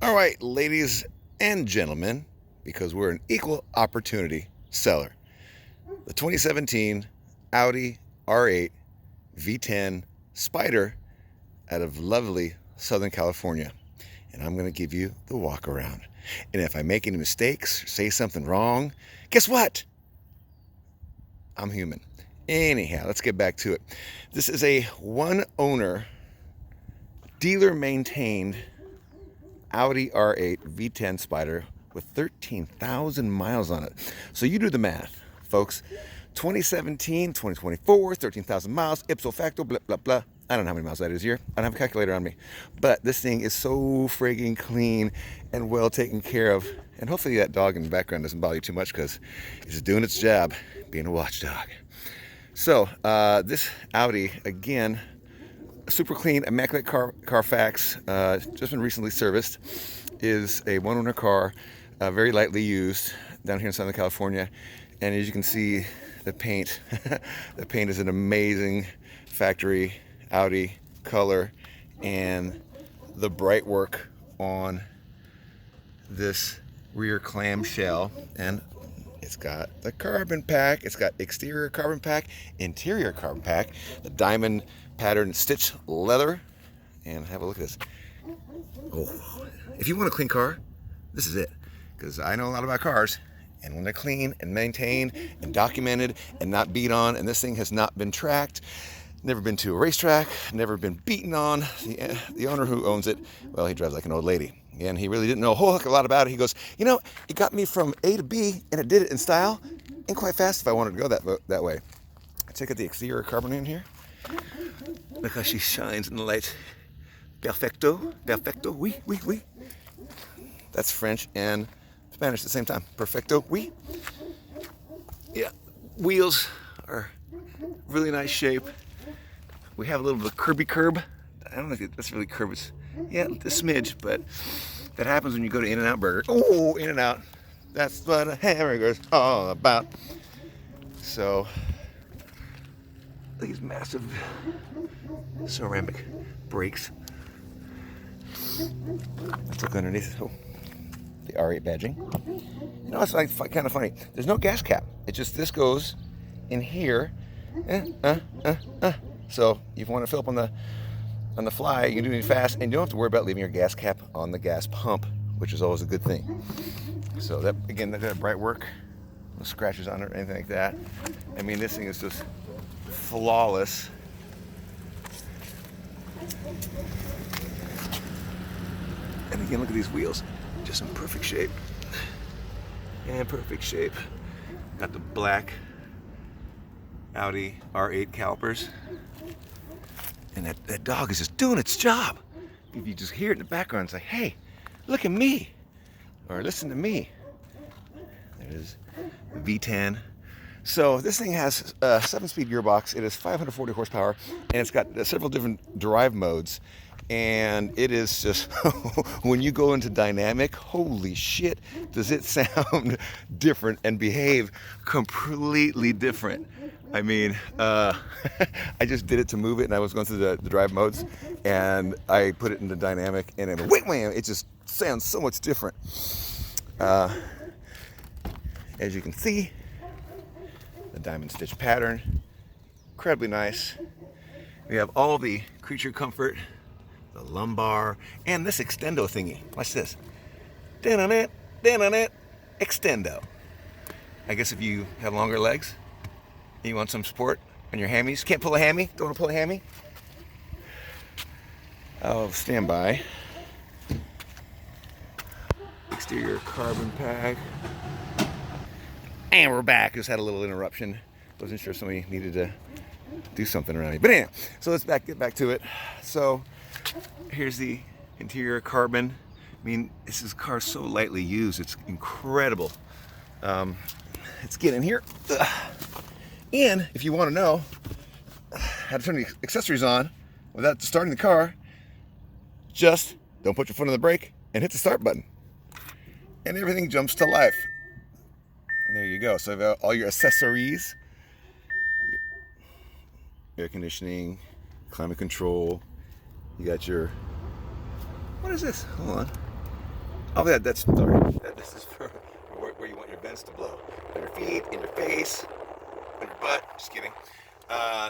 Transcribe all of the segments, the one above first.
All right, ladies and gentlemen, because we're an equal opportunity seller, the 2017 Audi R8 V10 Spyder out of lovely Southern California. And I'm going to give you the walk around. And if I make any mistakes or say something wrong, guess what? I'm human. Anyhow, let's get back to it. This is a one-owner, dealer-maintained Audi R8 V10 Spyder with 13,000 miles on it. So you do the math, folks. 2017, 2024, 13,000 miles, ipso facto, blah, blah, blah. I don't know how many miles that is a year. I don't have a calculator on me. But this thing is so friggin' clean and well taken care of. And hopefully that dog in the background doesn't bother you too much because it's doing its job, being a watchdog. So this Audi, again, super clean, immaculate Carfax, just been recently serviced, is a one-owner car, very lightly used down here in Southern California. And as you can see, the paint, the paint is an amazing factory Audi color, and the bright work on this rear clamshell, and it's got the carbon pack, it's got exterior carbon pack, interior carbon pack, the diamond pattern stitch leather, and have a look at this. Oh, if you want a clean car, this is it, because I know a lot about cars, and when they're clean and maintained and documented and not beat on, and this thing has not been tracked, never been to a racetrack, never been beaten on. The owner who owns it, well, he drives like an old lady, and he really didn't know a whole heck of a lot about it. He goes, you know, it got me from A to B, and it did it in style and quite fast if I wanted to go that way. Check out the exterior carbon in here. Look how she shines in the light. Perfecto, perfecto, oui, oui, oui. That's French and Spanish at the same time. Perfecto, oui. Yeah, wheels are really nice shape. We have a little bit of curby curb. I don't know if that's really curb. It's, yeah, a smidge, but that happens when you go to In-N-Out Burger. Oh, In-N-Out. That's what a hamburger's all about. So, these massive ceramic brakes. Let's look underneath. Oh, the R8 badging. You know, it's like kind of funny. There's no gas cap. It just, this goes in here. So if you want to fill up on the fly, you can do it fast, and you don't have to worry about leaving your gas cap on the gas pump, which is always a good thing. So that, again, that bright work, no scratches on it or anything like that. I mean, this thing is just flawless. And again, look at these wheels, just in perfect shape. And perfect shape. Got the black Audi R8 calipers. And that dog is just doing its job. If you just hear it in the background, it's like, hey, look at me. Or listen to me. There it is, V10. So this thing has a 7-speed gearbox. It is 540 horsepower, and it's got several different drive modes. And it is just, when you go into dynamic, holy shit, does it sound different and behave completely different. I mean, I just did it to move it, and I was going through the drive modes, and I put it into dynamic, and it just sounds so much different. As you can see, the diamond stitch pattern, incredibly nice. We have all the creature comfort, the lumbar, and this extendo thingy. Watch this. Extendo. I guess if you have longer legs, you want some support on your hammies. Can't pull a hammy? Don't want to pull a hammy? Oh, stand by. Exterior carbon pack. And we're back. Just had a little interruption. Wasn't sure somebody needed to do something around me. But anyway, so let's get back to it. So here's the interior carbon. I mean, this car so lightly used. It's incredible. Let's get in here. And if you want to know how to turn the accessories on without starting the car, just don't put your foot on the brake and hit the start button. And everything jumps to life. There you go. So all your accessories, air conditioning, climate control, you got your, what is this? Hold on. Oh, yeah, that's sorry. This is for where you want your vents to blow. On your feet, in your face, on your butt. Just kidding.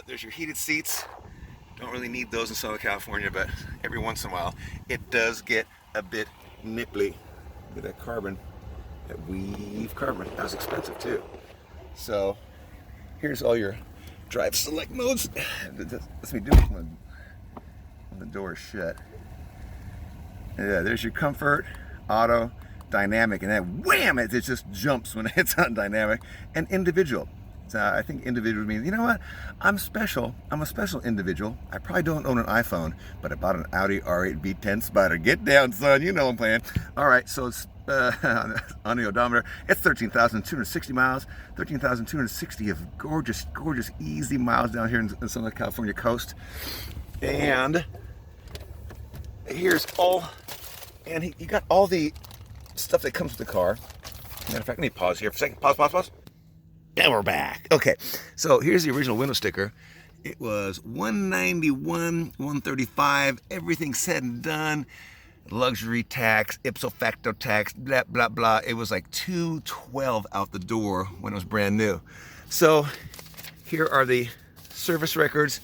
There's your heated seats. Don't really need those in Southern California, but every once in a while it does get a bit nipply. Look at that carbon, that weave carbon. That was expensive too. So here's all your drive select modes. Let's me do it when the door is shut. Yeah, there's your comfort, auto, dynamic, and then wham! It just jumps when it hits on dynamic, and individual. I think individual means, you know what? I'm special. I'm a special individual. I probably don't own an iPhone, but I bought an Audi R8 V10 Spyder. Get down, son. You know I'm playing. All right, so it's on the odometer. It's 13,260 miles. 13,260 of gorgeous, gorgeous, easy miles down here in Southern California coast. And here's all, and he got all the stuff that comes with the car. Matter of fact, let me pause here for a second. Pause. Now we're back. Okay, so here's the original window sticker. It was $191, $135, everything said and done. Luxury tax, ipso facto tax, blah, blah, blah. It was like $212 out the door when it was brand new. So here are the service records,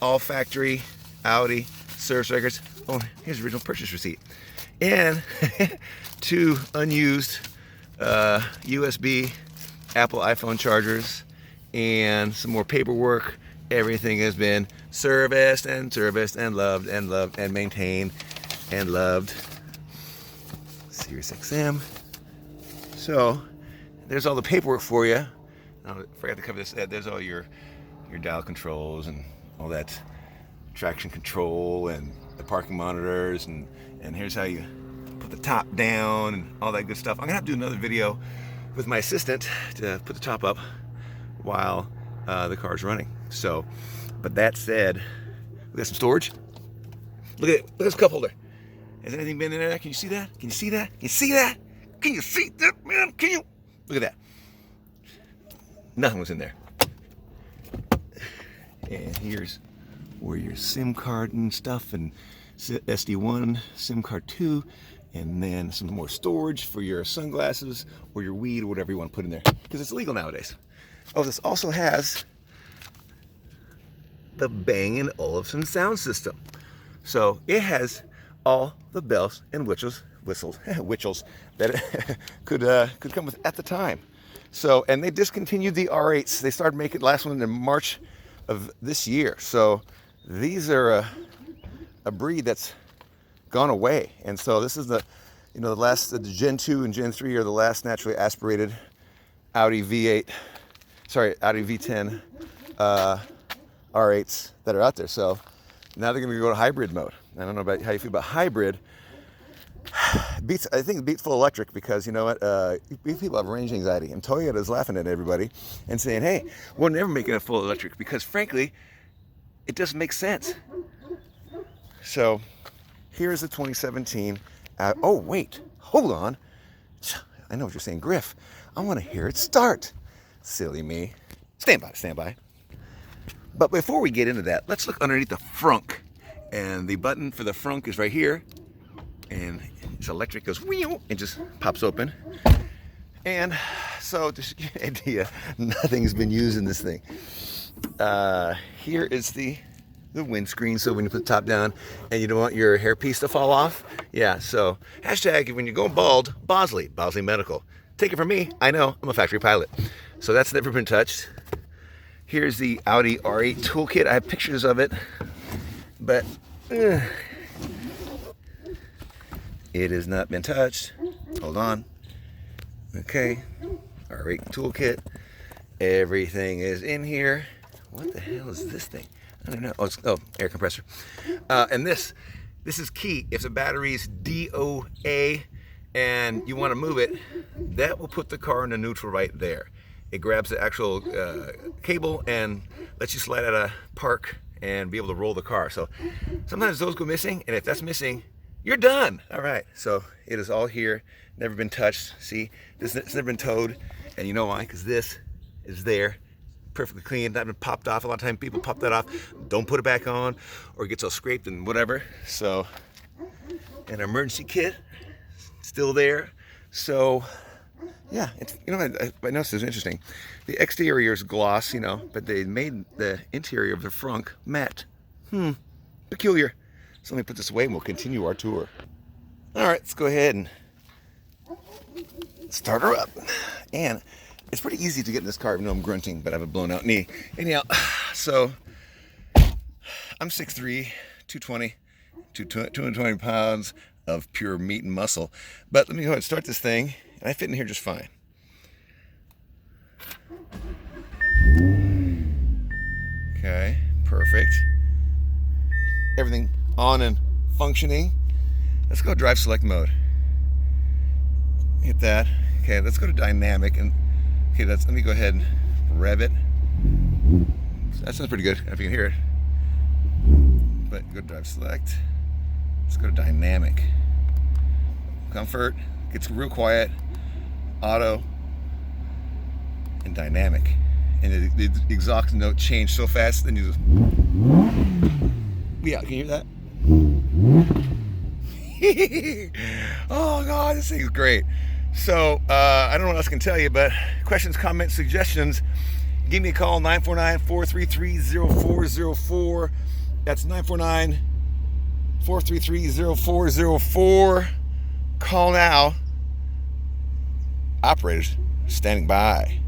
all factory, Audi service records. Oh, here's the original purchase receipt. And 2 unused USB Apple iPhone chargers and some more paperwork. Everything has been serviced and loved and maintained and loved. Sirius XM. So there's all the paperwork for you. I forgot to cover this. There's all your dial controls and all that traction control and the parking monitors, and here's how you put the top down and all that good stuff. I'm gonna have to do another video with my assistant to put the top up while the car's running. So, but that said, we got some storage. Look at it. Look at this cup holder. Has anything been in there? Can you see that? Can you see that? Can you see that? Can you see that, man? Can you? Look at that. Nothing was in there. And here's where your SIM card and stuff, and SD1, SIM card 2, and then some more storage for your sunglasses or your weed or whatever you want to put in there, because it's legal nowadays. Oh, this also has the Bang & Olufsen sound system. So it has all the bells and whistles that it could come with at the time. So, and they discontinued the R8s. They started making the last one in March of this year. So these are a breed that's gone away. And so this is the last, the Gen 2 and Gen 3 are the last naturally aspirated Audi V10 R8s that are out there. So now they're going to go to hybrid mode. I don't know about how you feel about hybrid. I think it beats full electric, because you know what? People have range anxiety, and Toyota is laughing at everybody and saying, "Hey, we're never making it full electric," because frankly, it doesn't make sense. So here's the 2017. Oh wait, hold on. I know what you're saying, Griff. I want to hear it start. Silly me. Stand by. But before we get into that, let's look underneath the frunk. And the button for the frunk is right here. And it's electric, goes wheel, and just pops open. And so just give you an idea, nothing's been used in this thing. Here is the windscreen, so when you put the top down and you don't want your hairpiece to fall off, yeah, so hashtag when you go bald, Bosley Medical. Take it from me, I know, I'm a factory pilot. So that's never been touched. Here's the Audi R8 toolkit. I have pictures of it, but it has not been touched. Hold on. Okay, R8 toolkit. Everything is in here. What the hell is this thing? I don't know. Oh, air compressor. And this is key. If the battery's DOA and you want to move it, that will put the car into neutral right there. It grabs the actual cable and lets you slide out of park and be able to roll the car. So sometimes those go missing, and if that's missing, you're done. All right, so it is all here, never been touched. See, it's never been towed, and you know why? Because this is there, perfectly clean, not been popped off. A lot of times people pop that off, don't put it back on, or it gets all scraped and whatever. So, an emergency kit, still there. So yeah, it's, you know, I noticed it's interesting. The exterior is gloss, you know, but they made the interior of the frunk matte. Peculiar. So let me put this away and we'll continue our tour. All right, let's go ahead and start her up. And it's pretty easy to get in this car, even though I'm grunting, but I have a blown out knee. Anyhow, so I'm 6'3", 220, 220 pounds of pure meat and muscle. But let me go ahead and start this thing, and I fit in here just fine. Okay, perfect. Everything on and functioning. Let's go drive select mode. Hit that. Okay, let's go to dynamic, and okay, let me go ahead and rev it. That sounds pretty good, if you can hear it. But go to drive select. Let's go to dynamic. Comfort, gets real quiet. Auto, and dynamic. And the exhaust note changed so fast, then you just... Yeah, can you hear that? Oh God, this thing's great. So, I don't know what else I can tell you, but questions, comments, suggestions, give me a call, 949-433-0404. That's 949-433-0404. Call now. Operators standing by.